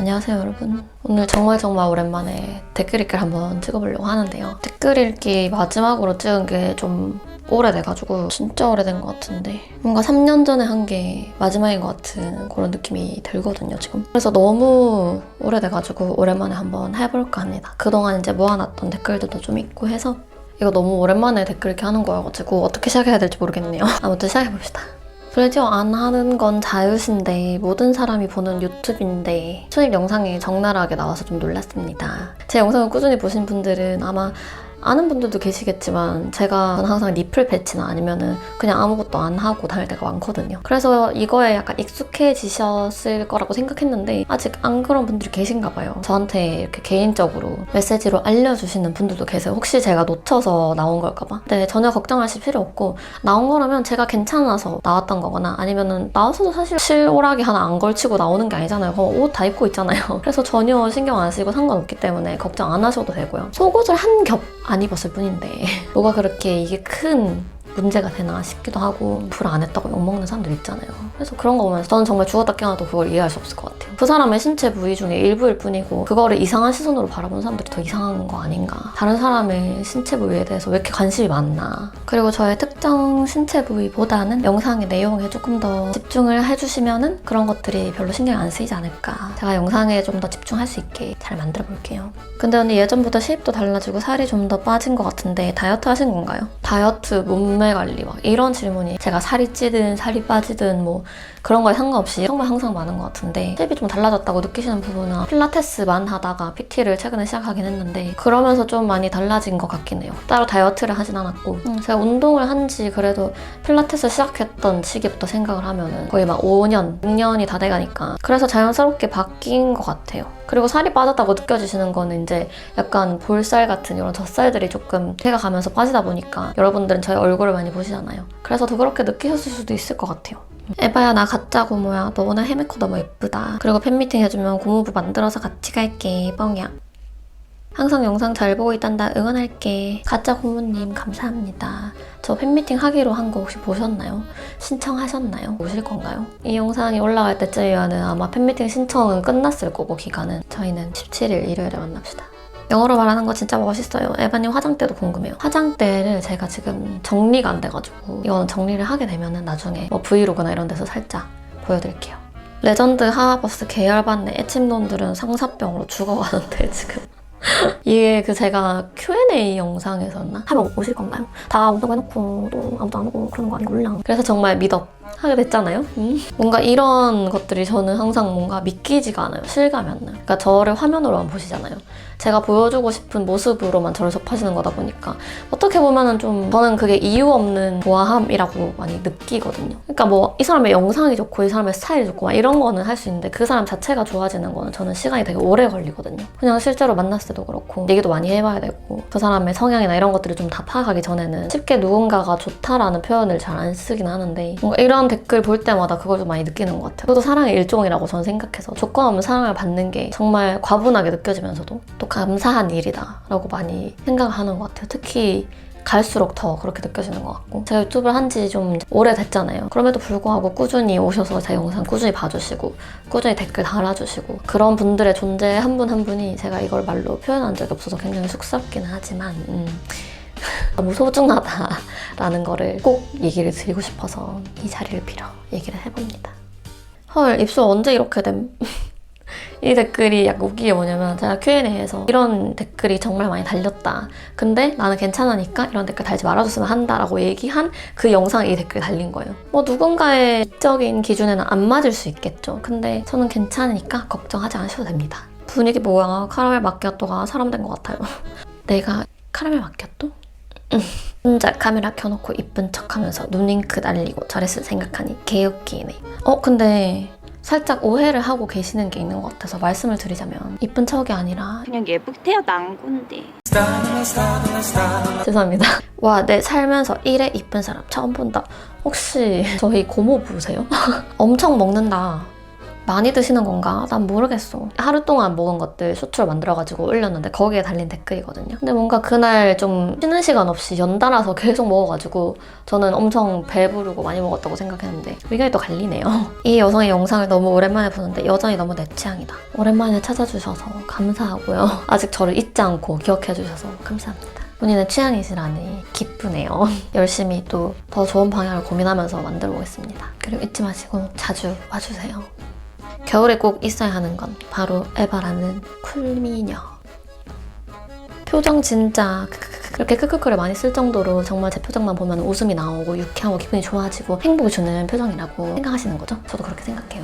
안녕하세요 여러분. 오늘 정말 오랜만에 댓글 읽기를 한번 찍어보려고 하는데요. 댓글 읽기 마지막으로 찍은 게 좀 오래돼가지고 진짜 오래된 것 같은데 뭔가 3년 전에 한 게 마지막인 것 같은 그런 느낌이 들거든요 지금. 그래서 너무 오래돼가지고 오랜만에 한번 해볼까 합니다. 그동안 이제 모아놨던 댓글들도 좀 있고 해서 이거 너무 오랜만에 댓글 읽기 하는 거여가지고 어떻게 시작해야 될지 모르겠네요. 아무튼 시작해봅시다. 브래지어 안 하는 건 자유신데 모든 사람이 보는 유튜브인데 수입 영상이 적나라하게 나와서 좀 놀랐습니다. 제 영상을 꾸준히 보신 분들은 아마 아는 분들도 계시겠지만 제가 항상 니플 패치나 아니면은 그냥 아무것도 안 하고 다닐 때가 많거든요. 그래서 이거에 약간 익숙해지셨을 거라고 생각했는데 아직 안 그런 분들이 계신가 봐요. 저한테 이렇게 개인적으로 메시지로 알려주시는 분들도 계세요. 혹시 제가 놓쳐서 나온 걸까 봐. 근데 전혀 걱정하실 필요 없고 나온 거라면 제가 괜찮아서 나왔던 거거나 아니면은 나와서도 사실 실오라기 하나 안 걸치고 나오는 게 아니잖아요. 옷 다 입고 있잖아요. 그래서 전혀 신경 안 쓰고 상관없기 때문에 걱정 안 하셔도 되고요. 속옷을 한 겹 안 입었을 뿐인데 뭐가 그렇게 이게 큰 문제가 되나 싶기도 하고 불 안 했다고 욕먹는 사람들 있잖아요. 그래서 그런 거 보면서 저는 정말 죽었다 깨어나도 그걸 이해할 수 없을 것 같아요. 그 사람의 신체 부위 중에 일부일 뿐이고 그거를 이상한 시선으로 바라보는 사람들이 더 이상한 거 아닌가. 다른 사람의 신체 부위에 대해서 왜 이렇게 관심이 많나. 그리고 저의 특정 신체 부위보다는 영상의 내용에 조금 더 집중을 해주시면은 그런 것들이 별로 신경 안 쓰이지 않을까. 제가 영상에 좀 더 집중할 수 있게 잘 만들어 볼게요. 근데 언니 예전보다 쉐입도 달라지고 살이 좀 더 빠진 것 같은데 다이어트 하신 건가요? 다이어트, 몸매 관리 막 이런 질문이 제가 살이 찌든 살이 빠지든 뭐 그런 거에 상관없이 정말 항상 많은 것 같은데 쉐입이 좀 달라졌다고 느끼시는 부분은 필라테스만 하다가 PT를 최근에 시작하긴 했는데 그러면서 좀 많이 달라진 것 같긴 해요. 따로 다이어트를 하진 않았고 제가 운동을 한지 그래도 필라테스 시작했던 시기부터 생각을 하면은 거의 막 5년, 6년이 다 돼가니까 그래서 자연스럽게 바뀐 것 같아요. 그리고 살이 빠졌다고 느껴지시는 거는 이제 약간 볼살 같은 이런 젖살들이 조금 해가 가면서 빠지다 보니까 여러분들은 저희 얼굴을 많이 보시잖아요. 그래서 더 그렇게 느끼셨을 수도 있을 것 같아요. 에바야 나 가짜 고모야. 너 오늘 헤메코 너무 예쁘다. 그리고 팬미팅 해주면 고모부 만들어서 같이 갈게. 뻥이야. 항상 영상 잘 보고 있단다. 응원할게. 가짜 고모님 감사합니다. 저 팬미팅 하기로 한 거 혹시 보셨나요? 신청하셨나요? 오실 건가요? 이 영상이 올라갈 때쯤이면 아마 팬미팅 신청은 끝났을 거고 기간은 저희는 17일 일요일에 만납시다. 영어로 말하는 거 진짜 멋있어요. 에바님 화장대도 궁금해요. 화장대를 제가 지금 정리가 안 돼가지고 이거는 정리를 하게 되면은 나중에 뭐 브이로그나 이런 데서 살짝 보여드릴게요. 레전드 하하버스 계열반 애칭놈들은 상사병으로 죽어가는데 지금 이게 제가 Q&A 영상에서였나? 한번 오실 건가요? 다 온다고 해놓고 또 아무도 안 오고 그러는 거 아니고 몰라. 그래서 정말 믿어 하게 됐잖아요. 뭔가 이런 것들이 저는 항상 뭔가 믿기지가 않아요. 실감이 안 나요. 그러니까 저를 화면으로만 보시잖아요. 제가 보여주고 싶은 모습으로만 저를 접하시는 거다 보니까 어떻게 보면은 좀 저는 그게 이유 없는 좋아함이라고 많이 느끼거든요. 그러니까 뭐 이 사람의 영상이 좋고 이 사람의 스타일이 좋고 막 이런 거는 할 수 있는데 그 사람 자체가 좋아지는 거는 저는 시간이 되게 오래 걸리거든요. 그냥 실제로 만났을 때도 그렇고 얘기도 많이 해봐야 되고 그 사람의 성향이나 이런 것들을 좀 다 파악하기 전에는 쉽게 누군가가 좋다라는 표현을 잘 안 쓰긴 하는데 뭔가 이런 댓글 볼 때마다 그걸 좀 많이 느끼는 것 같아요. 그것도 사랑의 일종이라고 저는 생각해서 조건 없는 사랑을 받는 게 정말 과분하게 느껴지면서도 또 감사한 일이다 라고 많이 생각을 하는 것 같아요. 특히 갈수록 더 그렇게 느껴지는 것 같고 제가 유튜브를 한 지 좀 오래됐잖아요. 그럼에도 불구하고 꾸준히 오셔서 제 영상 꾸준히 봐주시고 꾸준히 댓글 달아주시고 그런 분들의 존재 한 분 한 분이 제가 이걸 말로 표현한 적이 없어서 굉장히 쑥스럽기는 하지만 너무 소중하다라는 거를 꼭 얘기를 드리고 싶어서 이 자리를 빌어 얘기를 해봅니다. 헐 입술 언제 이렇게 됨? 이 댓글이 약간 웃긴 게 뭐냐면 제가 Q&A에서 이런 댓글이 정말 많이 달렸다. 근데 나는 괜찮으니까 이런 댓글 달지 말아줬으면 한다라고 얘기한 그 영상에 이 댓글이 달린 거예요. 뭐 누군가의 지적인 기준에는 안 맞을 수 있겠죠. 근데 저는 괜찮으니까 걱정하지 않으셔도 됩니다. 분위기 뭐야? 카라멜 마키아토가 사람 된 것 같아요. 내가 카라멜 마키아토? 혼자 카메라 켜놓고 이쁜 척하면서 눈윙크 날리고 저랬을 생각하니 개웃기네. 근데 살짝 오해를 하고 계시는 게 있는 것 같아서 말씀을 드리자면 이쁜 척이 아니라 그냥 예쁘게 태어난 건데. 죄송합니다. 와, 내 살면서 이래 이쁜 사람 처음 본다. 혹시 저희 고모부세요? 엄청 먹는다. 많이 드시는 건가? 난 모르겠어. 하루 동안 먹은 것들 쇼츠로 만들어가지고 올렸는데 거기에 달린 댓글이거든요. 근데 뭔가 그날 좀 쉬는 시간 없이 연달아서 계속 먹어가지고 저는 엄청 배부르고 많이 먹었다고 생각했는데 의견이 또 갈리네요. 이 여성의 영상을 너무 오랜만에 보는데 여전히 너무 내 취향이다. 오랜만에 찾아주셔서 감사하고요. 아직 저를 잊지 않고 기억해주셔서 감사합니다. 본인의 취향이시라니 기쁘네요. 열심히 또 더 좋은 방향을 고민하면서 만들어 보겠습니다. 그리고 잊지 마시고 자주 와주세요. 겨울에 꼭 있어야 하는 건 바로 에바라는 쿨미녀. 표정 진짜 그렇게 크크크를 많이 쓸 정도로 정말 제 표정만 보면 웃음이 나오고 유쾌하고 기분이 좋아지고 행복을 주는 표정이라고 생각하시는 거죠? 저도 그렇게 생각해요.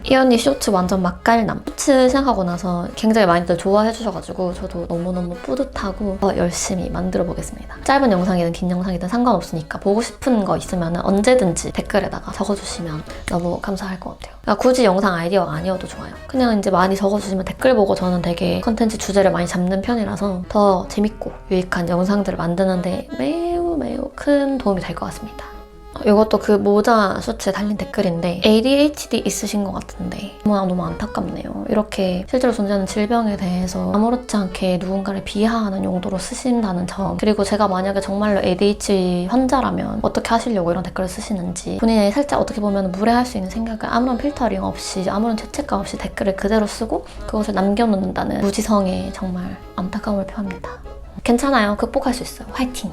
이 언니 쇼츠 완전 맛깔남. 쇼츠 시작하고 나서 굉장히 많이들 좋아해 주셔가지고 저도 너무너무 뿌듯하고 더 열심히 만들어 보겠습니다. 짧은 영상이든 긴 영상이든 상관없으니까 보고 싶은 거 있으면 언제든지 댓글에다가 적어주시면 너무 감사할 것 같아요. 그러니까 굳이 영상 아이디어가 아니어도 좋아요. 그냥 이제 많이 적어주시면 댓글 보고 저는 되게 컨텐츠 주제를 많이 잡는 편이라서 더 재밌고 유익한 영상들을 만드는데 매우 큰 도움이 될 것 같습니다. 이것도 그 모자 쇼츠에 달린 댓글인데 ADHD 있으신 것 같은데 너무 안타깝네요. 이렇게 실제로 존재하는 질병에 대해서 아무렇지 않게 누군가를 비하하는 용도로 쓰신다는 점, 그리고 제가 만약에 정말로 ADHD 환자라면 어떻게 하시려고 이런 댓글을 쓰시는지, 본인이 살짝 어떻게 보면 무례할 수 있는 생각을 아무런 필터링 없이 아무런 죄책감 없이 댓글을 그대로 쓰고 그것을 남겨놓는다는 무지성에 정말 안타까움을 표합니다. 괜찮아요. 극복할 수 있어요. 화이팅!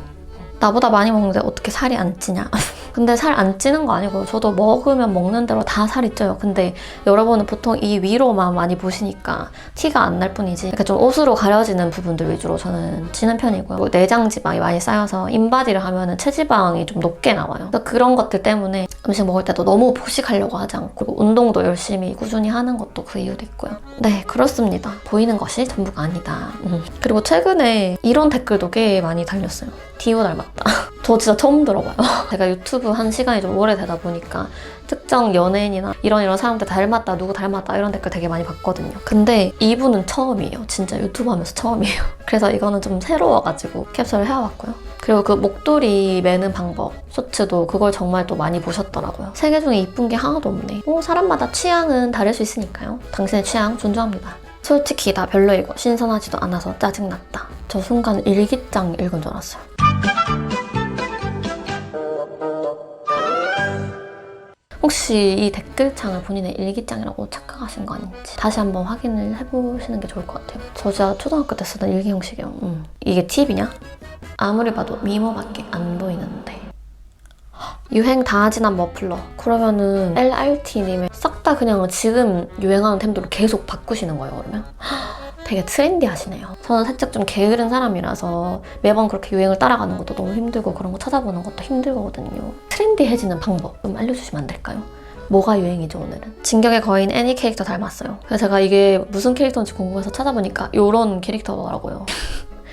나보다 많이 먹는데 어떻게 살이 안 찌냐? 근데 살 안 찌는 거 아니고 저도 먹으면 먹는 대로 다 살이 쪄요. 근데 여러분은 보통 이 위로만 많이 보시니까 티가 안 날 뿐이지 이렇게 좀 옷으로 가려지는 부분들 위주로 저는 찌는 편이고요. 뭐 내장 지방이 많이 쌓여서 인바디를 하면은 체지방이 좀 높게 나와요. 그래서 그런 것들 때문에 음식 먹을 때도 너무 폭식하려고 하지 않고 운동도 열심히 꾸준히 하는 것도 그 이유도 있고요. 네, 그렇습니다. 보이는 것이 전부가 아니다. 그리고 최근에 이런 댓글도 꽤 많이 달렸어요. 디오 닮았다. 저 진짜 처음 들어봐요. 제가 유튜브 한 시간이 좀 오래되다 보니까 특정 연예인이나 이런 사람들 닮았다, 누구 닮았다 이런 댓글 되게 많이 봤거든요. 근데 이분은 처음이에요. 진짜 유튜브 하면서 처음이에요. 그래서 이거는 좀 새로워가지고 캡처를 해왔고요. 그리고 그 목도리 매는 방법 쇼츠도 그걸 정말 또 많이 보셨더라고요. 세 개 중에 이쁜 게 하나도 없네. 사람마다 취향은 다를 수 있으니까요. 당신의 취향 존중합니다. 솔직히 나 별로이고 신선하지도 않아서 짜증났다. 저 순간 일기장 읽은 줄 알았어요. 혹시 이 댓글창을 본인의 일기장이라고 착각하신 거 아닌지 다시 한번 확인을 해보시는 게 좋을 것 같아요. 저 진짜 초등학교 때 쓰던 일기 형식이에요. 이게 팁이냐? 아무리 봐도 미모밖에 안 보이는데. 유행 다 지난 머플러. 그러면은 LRT님의 싹 다 그냥 지금 유행하는 템들로 계속 바꾸시는 거예요, 그러면? 되게 트렌디하시네요. 저는 살짝 좀 게으른 사람이라서 매번 그렇게 유행을 따라가는 것도 너무 힘들고 그런 거 찾아보는 것도 힘들거든요. 트렌디해지는 방법 좀 알려주시면 안 될까요? 뭐가 유행이죠, 오늘은? 진격의 거인 애니 캐릭터 닮았어요. 그래서 제가 이게 무슨 캐릭터인지 궁금해서 찾아보니까 이런 캐릭터더라고요.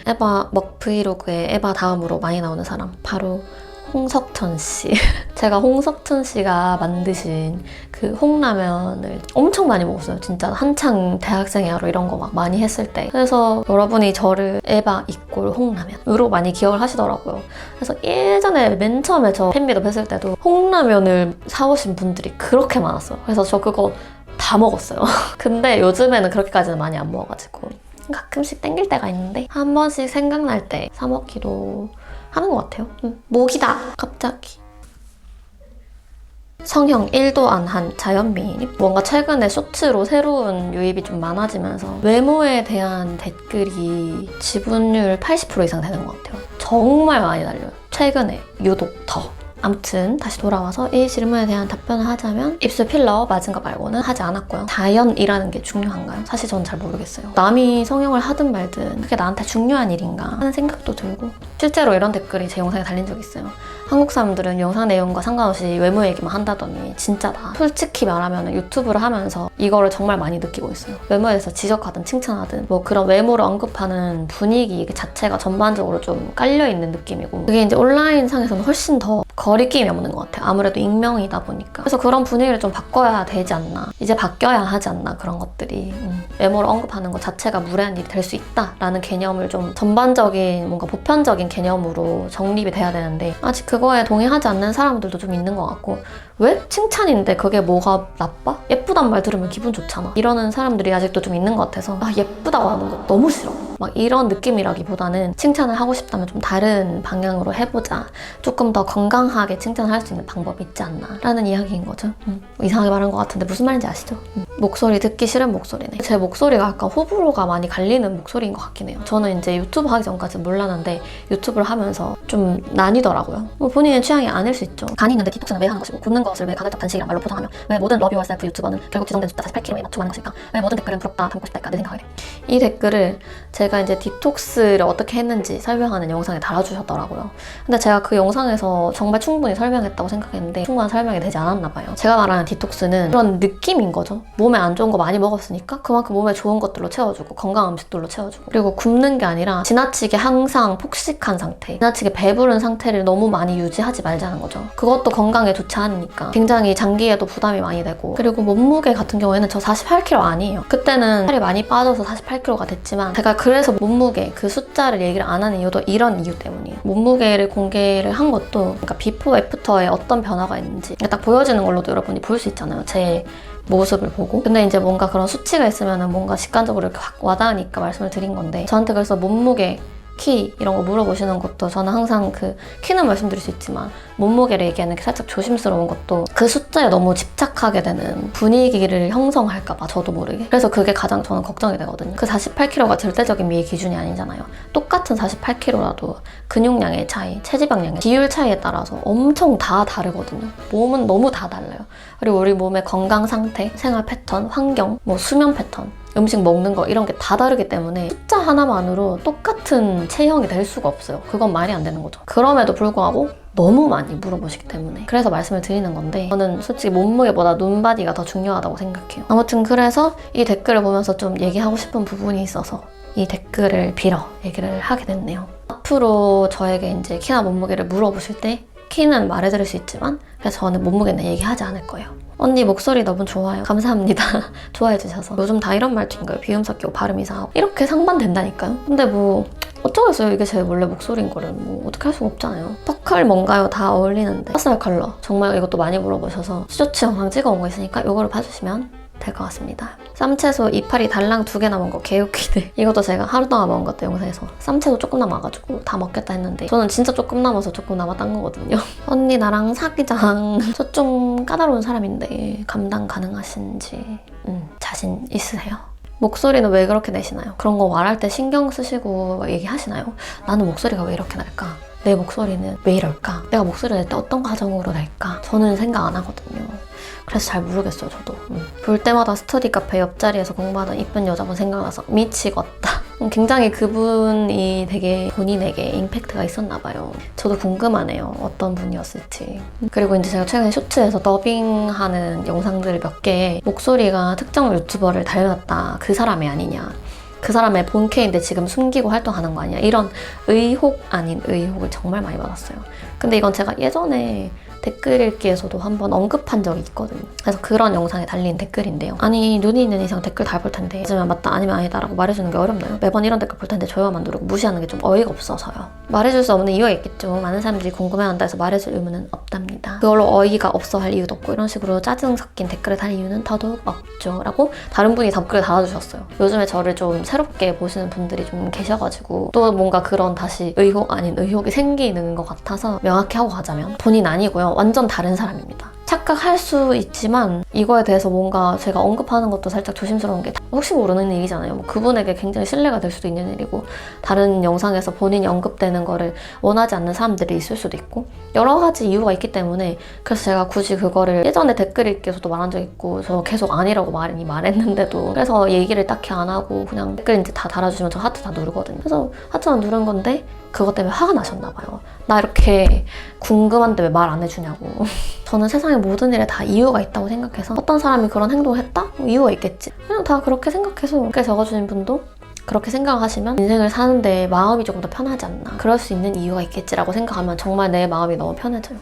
에바 먹 브이로그에 에바 다음으로 많이 나오는 사람 바로 홍석천 씨. 제가 홍석천 씨가 만드신 그 홍라면을 엄청 많이 먹었어요. 진짜 한창 대학생이야로 이런 거 막 많이 했을 때. 그래서 여러분이 저를 에바 이꼴 홍라면으로 많이 기억을 하시더라고요. 그래서 예전에 맨 처음에 저 팬미업 했을 때도 홍라면을 사오신 분들이 그렇게 많았어요. 그래서 저 그거 다 먹었어요. 근데 요즘에는 그렇게까지는 많이 안 먹어가지고 가끔씩 땡길 때가 있는데 한 번씩 생각날 때 사 먹기도 하는 것 같아요. 목이다! 갑자기. 성형 1도 안 한 자연미인이 뭔가 최근에 쇼츠로 새로운 유입이 좀 많아지면서 외모에 대한 댓글이 지분율 80% 이상 되는 것 같아요. 정말 많이 달려요. 최근에 유독 더. 아무튼 다시 돌아와서 이 질문에 대한 답변을 하자면 입술 필러 맞은 거 말고는 하지 않았고요. 자연이라는 게 중요한가요? 사실 저는 잘 모르겠어요. 남이 성형을 하든 말든 그게 나한테 중요한 일인가 하는 생각도 들고 실제로 이런 댓글이 제 영상에 달린 적이 있어요. 한국 사람들은 영상 내용과 상관없이 외모 얘기만 한다더니 진짜다. 솔직히 말하면 유튜브를 하면서 이거를 정말 많이 느끼고 있어요. 외모에 대해서 지적하든 칭찬하든 뭐 그런 외모를 언급하는 분위기 자체가 전반적으로 좀 깔려있는 느낌이고 그게 이제 온라인 상에서는 훨씬 더 거리낌이 없는 것 같아요. 아무래도 익명이다 보니까. 그래서 그런 분위기를 좀 바꿔야 되지 않나. 이제 바뀌어야 하지 않나 그런 것들이. 외모를 언급하는 것 자체가 무례한 일이 될 수 있다라는 개념을 좀 전반적인 뭔가 보편적인 개념으로 정립이 돼야 되는데 아직 그거 그거에 동의하지 않는 사람들도 좀 있는 것 같고 왜 칭찬인데 그게 뭐가 나빠? 예쁘단 말 들으면 기분 좋잖아. 이러는 사람들이 아직도 좀 있는 것 같아서 예쁘다고 하는 거 너무 싫어. 막 이런 느낌이라기보다는 칭찬을 하고 싶다면 좀 다른 방향으로 해보자. 조금 더 건강하게 칭찬을 할 수 있는 방법이 있지 않나 라는 이야기인 거죠. 이상하게 말한 것 같은데 무슨 말인지 아시죠? 목소리 듣기 싫은 목소리네. 제 목소리가 약간 호불호가 많이 갈리는 목소리인 것 같긴 해요. 저는 이제 유튜브 하기 전까지 몰랐는데 유튜브를 하면서 좀 나뉘더라고요. 뭐 본인의 취향이 아닐 수 있죠. 간이 있는데 디톡스는 왜 하는 것이고 굽는 것을 왜 간헐적 단식이란 말로 포장하며 왜 모든 러브 유어셀프 유튜버는 결국 지정된 숫자 48kg에 맞추고 하는 것일까? 왜 모든 댓글은 부럽다 담고 싶다 내 생각을 해. 이 댓글을 제가 이제 디톡스를 어떻게 했는지 설명하는 영상에 달아주셨더라고요. 근데 제가 그 영상에서 정말 충분히 설명했다고 생각했는데 충분한 설명이 되지 않았나 봐요. 제가 말하는 디톡스는 그런 느낌인 거죠. 몸에 안 좋은 거 많이 먹었으니까 그만큼 몸에 좋은 것들로 채워주고 건강한 음식들로 채워주고 그리고 굶는 게 아니라 지나치게 항상 폭식한 상태, 지나치게 배부른 상태를 너무 많이 유지하지 말자는 거죠. 그것도 건강에 좋지 않으니까 굉장히 장기에도 부담이 많이 되고 그리고 몸무게 같은 경우에는 저 48kg 아니에요. 그때는 살이 많이 빠져서 48kg가 됐지만 제가 그래서 몸무게 그 숫자를 얘기를 안 하는 이유도 이런 이유 때문이에요. 몸무게를 공개를 한 것도 그러니까 비포 애프터에 어떤 변화가 있는지 딱 보여지는 걸로도 여러분이 볼 수 있잖아요. 제 모습을 보고. 근데 이제 뭔가 그런 수치가 있으면 뭔가 직관적으로 이렇게 확 와닿으니까 말씀을 드린 건데 저한테 그래서 몸무게, 키 이런 거 물어보시는 것도 저는 항상 그 키는 말씀드릴 수 있지만 몸무게를 얘기하는 게 살짝 조심스러운 것도 그 숫자에 너무 집착하게 되는 분위기를 형성할까 봐 저도 모르게. 그래서 그게 가장 저는 걱정이 되거든요. 그 48kg가 절대적인 미의 기준이 아니잖아요. 똑같은 48kg라도 근육량의 차이, 체지방량의 비율 차이에 따라서 엄청 다 다르거든요. 몸은 너무 다 달라요. 그리고 우리 몸의 건강 상태, 생활 패턴, 환경, 뭐 수면 패턴 음식 먹는 거 이런 게 다 다르기 때문에 숫자 하나만으로 똑같은 체형이 될 수가 없어요. 그건 말이 안 되는 거죠. 그럼에도 불구하고 너무 많이 물어보시기 때문에 그래서 말씀을 드리는 건데 저는 솔직히 몸무게보다 눈바디가 더 중요하다고 생각해요. 아무튼 그래서 이 댓글을 보면서 좀 얘기하고 싶은 부분이 있어서 이 댓글을 빌어 얘기를 하게 됐네요. 앞으로 저에게 이제 키나 몸무게를 물어보실 때 키는 말해드릴 수 있지만 그래서 저는 몸무게는 얘기하지 않을 거예요. 언니 목소리 너무 좋아요. 감사합니다. 좋아해주셔서. 요즘 다 이런 말투인가요? 비음 섞이고 발음 이상하고. 이렇게 상반된다니까요? 근데 뭐 어쩌겠어요. 이게 제 원래 목소리인 거를 뭐 어떻게 할 수가 없잖아요. 퍼컬 뭔가요? 다 어울리는데. 퍼스널 컬러. 정말 이것도 많이 물어보셔서 쇼츠 영상 찍어온 거 있으니까 이거를 봐주시면 될 것 같습니다. 쌈채소 이파리 달랑 2개 남은 거 개웃기네. 이것도 제가 하루 동안 먹은 것도 영상에서 쌈채소 조금 남아가지고 다 먹겠다 했는데 저는 진짜 조금 남아서 조금 남았던 거거든요. 언니 나랑 사귀자. 저 좀 까다로운 사람인데 감당 가능하신지 자신 있으세요? 목소리는 왜 그렇게 내시나요? 그런 거 말할 때 신경 쓰시고 얘기하시나요? 나는 목소리가 왜 이렇게 날까? 내 목소리는 왜 이럴까? 내가 목소리 낼 때 어떤 과정으로 낼까? 저는 생각 안 하거든요. 그래서 잘 모르겠어요, 저도. 볼 때마다 스터디 카페 옆자리에서 공부하던 이쁜 여자분 생각나서 미치겠다. 굉장히 그분이 되게 본인에게 임팩트가 있었나 봐요. 저도 궁금하네요. 어떤 분이었을지. 그리고 이제 제가 최근에 쇼츠에서 더빙하는 영상들을 몇 개 목소리가 특정 유튜버를 닮았다. 그 사람이 아니냐. 그 사람의 본캐인데 지금 숨기고 활동하는 거 아니야. 이런 의혹 아닌 의혹을 정말 많이 받았어요. 근데 이건 제가 예전에 댓글 읽기에서도 한번 언급한 적이 있거든요. 그래서 그런 영상에 달린 댓글인데요. 아니 눈이 있는 이상 댓글 다 볼 텐데 맞으면 맞다 아니면 아니다 라고 말해주는 게 어렵나요? 매번 이런 댓글 볼 텐데 좋아요만 누르고 무시하는 게 좀 어이가 없어서요. 말해줄 수 없는 이유가 있겠죠. 많은 사람들이 궁금해한다 해서 말해줄 의무는 없답니다. 그걸로 어이가 없어 할 이유도 없고 이런 식으로 짜증 섞인 댓글을 달 이유는 더더욱 없죠 라고 다른 분이 댓글을 달아주셨어요. 요즘에 저를 좀 새롭게 보시는 분들이 좀 계셔가지고 또 뭔가 그런 다시 의혹 아닌 의혹이 생기는 것 같아서 명확히 하고 가자면 본인 아니고요. 완전 다른 사람입니다. 착각할 수 있지만 이거에 대해서 뭔가 제가 언급하는 것도 살짝 조심스러운 게 혹시 모르는 일이잖아요. 뭐 그분에게 굉장히 신뢰가 될 수도 있는 일이고 다른 영상에서 본인이 언급되는 거를 원하지 않는 사람들이 있을 수도 있고 여러 가지 이유가 있기 때문에 그래서 제가 굳이 그거를 예전에 댓글 읽기에서도 말한 적 있고 저 계속 아니라고 말했는데도 그래서 얘기를 딱히 안 하고 그냥 댓글 이제 다 달아주시면 저 하트 다 누르거든요. 그래서 하트만 누른 건데 그것 때문에 화가 나셨나 봐요. 나 이렇게 궁금한데 왜 말 안 해주냐고. 저는 세상의 모든 일에 다 이유가 있다고 생각해서 어떤 사람이 그런 행동을 했다? 뭐 이유가 있겠지. 그냥 다 그렇게 생각해서 댓글 적어주신 분도 그렇게 생각하시면 인생을 사는데 마음이 조금 더 편하지 않나. 그럴 수 있는 이유가 있겠지라고 생각하면 정말 내 마음이 너무 편해져요.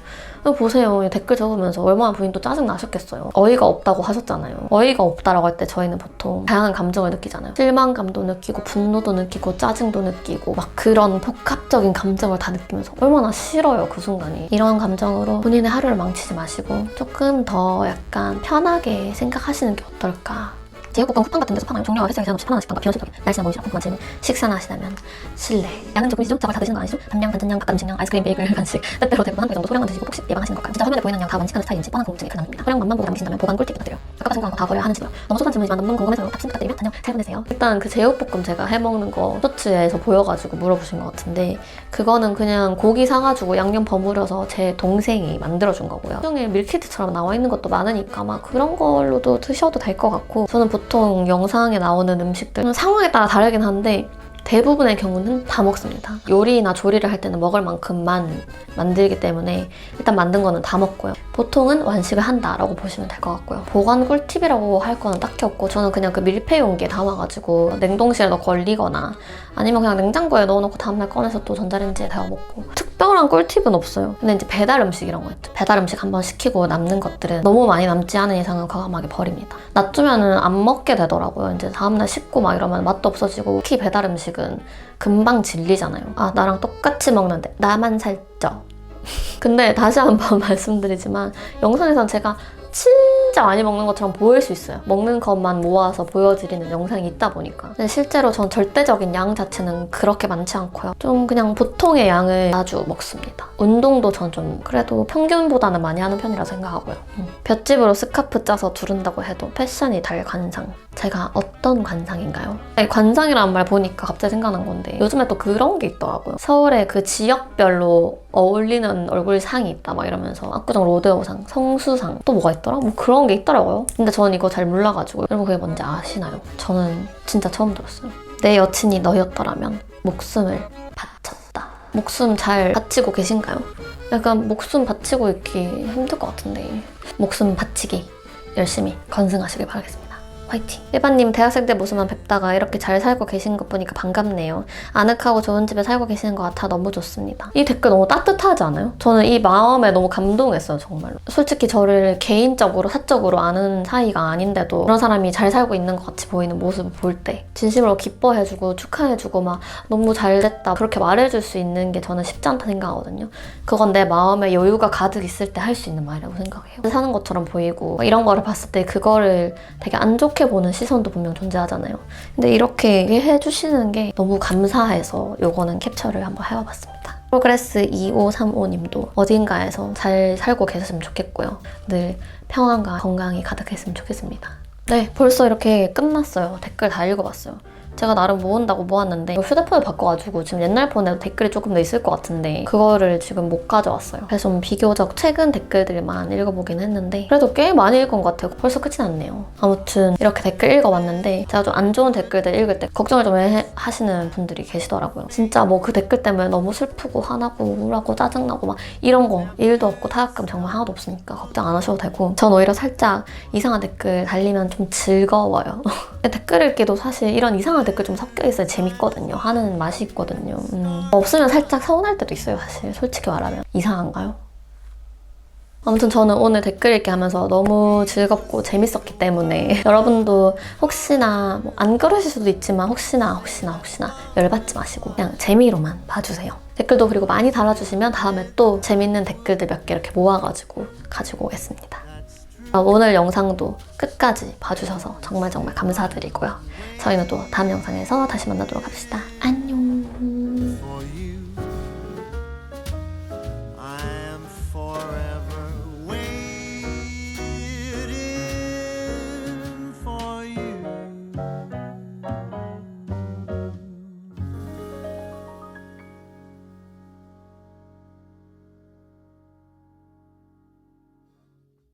보세요. 댓글 적으면서 얼마나 부인도 짜증 나셨겠어요. 어이가 없다고 하셨잖아요. 어이가 없다라고 할 때 저희는 보통 다양한 감정을 느끼잖아요. 실망감도 느끼고 분노도 느끼고 짜증도 느끼고 막 그런 복합적인 감정을 다 느끼면서 얼마나 싫어요, 그 순간이. 이런 감정으로 본인의 하루를 망치지 마시고 조금 더 약간 편하게 생각하시는 게 어떨까. 제육볶음 쿠팡 같은 데서 파나요? 종류와 횟집에서 없이 파는 식당과 비현실적인 날씨나 몸이 궁금한 질문. 식사나 하시다면 실내. 양은 조금이시죠? 저걸 다 드시는 거 아니죠? 단량, 반찬량, 가까운 식량, 아이스크림, 베이글, 간식. 때때로 대부분 한 개 정도 소량만 드시고 폭식 예방하시는 것까지. 진짜 화면에 보이는 양 다 원칙하는 스타일인지 뻔한 궁금증이 큰 남깁니다. 소량만만 보고 남기신다면 보관 꿀팁 부탁드려요. 아까 생각한 거 다 버려야 하는지요. 너무 소소한 질문이지만 너무 궁금해서요. 답신 부탁드리며 안녕, 잘 보내세요. 일단 그 제육볶음 제가 해먹는 거 쇼츠에서 보여가지고 물어보신 것 같은데 그거는 그냥 고기 사가지고 양념 버무려서 제 동생이 만들어준 거고요. 종일 밀키트처럼 나와 있는 것도 많으니까 막 그런 걸로도 드셔도 될 것 같고 저는 보통 영상에 나오는 음식들 상황에 따라 다르긴 한데 대부분의 경우는 다 먹습니다. 요리나 조리를 할 때는 먹을 만큼만 만들기 때문에 일단 만든 거는 다 먹고요. 보통은 완식을 한다라고 보시면 될 것 같고요. 보관 꿀팁이라고 할 거는 딱히 없고 저는 그냥 그 밀폐 용기에 담아가지고 냉동실에 넣고 얼리거나 아니면 그냥 냉장고에 넣어놓고 다음날 꺼내서 또 전자레인지에 데워 먹고 특별한 꿀팁은 없어요. 근데 이제 배달 음식 이런 거 있죠. 배달 음식 한번 시키고 남는 것들은 너무 많이 남지 않은 이상은 과감하게 버립니다. 놔두면은 안 먹게 되더라고요. 이제 다음날 씻고 막 이러면 맛도 없어지고 특히 배달 음식은 금방 질리잖아요. 아 나랑 똑같이 먹는데 나만 살쪄. 근데 다시 한번 말씀드리지만 영상에선 제가 진짜 많이 먹는 것처럼 보일 수 있어요. 먹는 것만 모아서 보여드리는 영상이 있다 보니까. 근데 실제로 전 절대적인 양 자체는 그렇게 많지 않고요. 좀 그냥 보통의 양을 자주 먹습니다. 운동도 전 좀 그래도 평균보다는 많이 하는 편이라 생각하고요. 볏짚으로 스카프 짜서 두른다고 해도 패션이 달 관상. 제가 어떤 관상인가요? 아니, 관상이라는 말 보니까 갑자기 생각난 건데 요즘에 또 그런 게 있더라고요. 서울에 그 지역별로 어울리는 얼굴상이 있다 막 이러면서 압구정 로데오상, 성수상 또 뭐가 있더라? 뭐 그런 게 있더라고요. 근데 저는 이거 잘 몰라가지고 여러분 그게 뭔지 아시나요? 저는 진짜 처음 들었어요. 내 여친이 너였더라면 목숨을 바쳤다. 목숨 잘 바치고 계신가요? 약간 목숨 바치고 있기 힘들 것 같은데 목숨 바치기 열심히 건승하시길 바라겠습니다. 화이팅! 일반님 대학생 때 모습만 뵙다가 이렇게 잘 살고 계신 것 보니까 반갑네요. 아늑하고 좋은 집에 살고 계시는 것 같아 너무 좋습니다. 이 댓글 너무 따뜻하지 않아요? 저는 이 마음에 너무 감동했어요, 정말로. 솔직히 저를 개인적으로, 사적으로 아는 사이가 아닌데도 그런 사람이 잘 살고 있는 것 같이 보이는 모습을 볼 때 진심으로 기뻐해주고 축하해주고 막 너무 잘됐다 그렇게 말해줄 수 있는 게 저는 쉽지 않다 생각하거든요. 그건 내 마음에 여유가 가득 있을 때 할 수 있는 말이라고 생각해요. 사는 것처럼 보이고 이런 거를 봤을 때 그거를 되게 안 좋게 보는 시선도 분명 존재하잖아요. 근데 이렇게 해주시는 게 너무 감사해서 요거는 캡처를 한번 해와봤습니다. 프로그레스 2535님도 어딘가에서 잘 살고 계셨으면 좋겠고요. 늘 평안과 건강이 가득했으면 좋겠습니다. 네, 벌써 이렇게 끝났어요. 댓글 다 읽어봤어요. 제가 나름 모은다고 모았는데 휴대폰을 바꿔가지고 지금 옛날 폰에도 댓글이 조금 더 있을 것 같은데 그거를 지금 못 가져왔어요. 그래서 좀 비교적 최근 댓글들만 읽어보긴 했는데 그래도 꽤 많이 읽은 것 같아요. 벌써 끝이 났네요. 아무튼 이렇게 댓글 읽어봤는데 제가 좀 안 좋은 댓글들 읽을 때 걱정을 좀 하시는 분들이 계시더라고요. 진짜 뭐 그 댓글 때문에 너무 슬프고 화나고 우울하고 짜증나고 막 이런 거 일도 없고 타격감 정말 하나도 없으니까 걱정 안 하셔도 되고 전 오히려 살짝 이상한 댓글 달리면 좀 즐거워요. 댓글 읽기도 사실 이런 이상한 댓글 좀 섞여있어야 재밌거든요. 하는 맛이 있거든요. 없으면 살짝 서운할 때도 있어요, 사실. 솔직히 말하면. 이상한가요? 아무튼 저는 오늘 댓글 읽기 하면서 너무 즐겁고 재밌었기 때문에 여러분도 혹시나 뭐 안 그러실 수도 있지만 혹시나 열받지 마시고 그냥 재미로만 봐주세요. 댓글도 그리고 많이 달아주시면 다음에 또 재밌는 댓글들 몇 개 이렇게 모아가지고 가지고 오겠습니다. 오늘 영상도 끝까지 봐주셔서 정말 감사드리고요. 저희는 또 다음 영상에서 다시 만나도록 합시다. 안녕!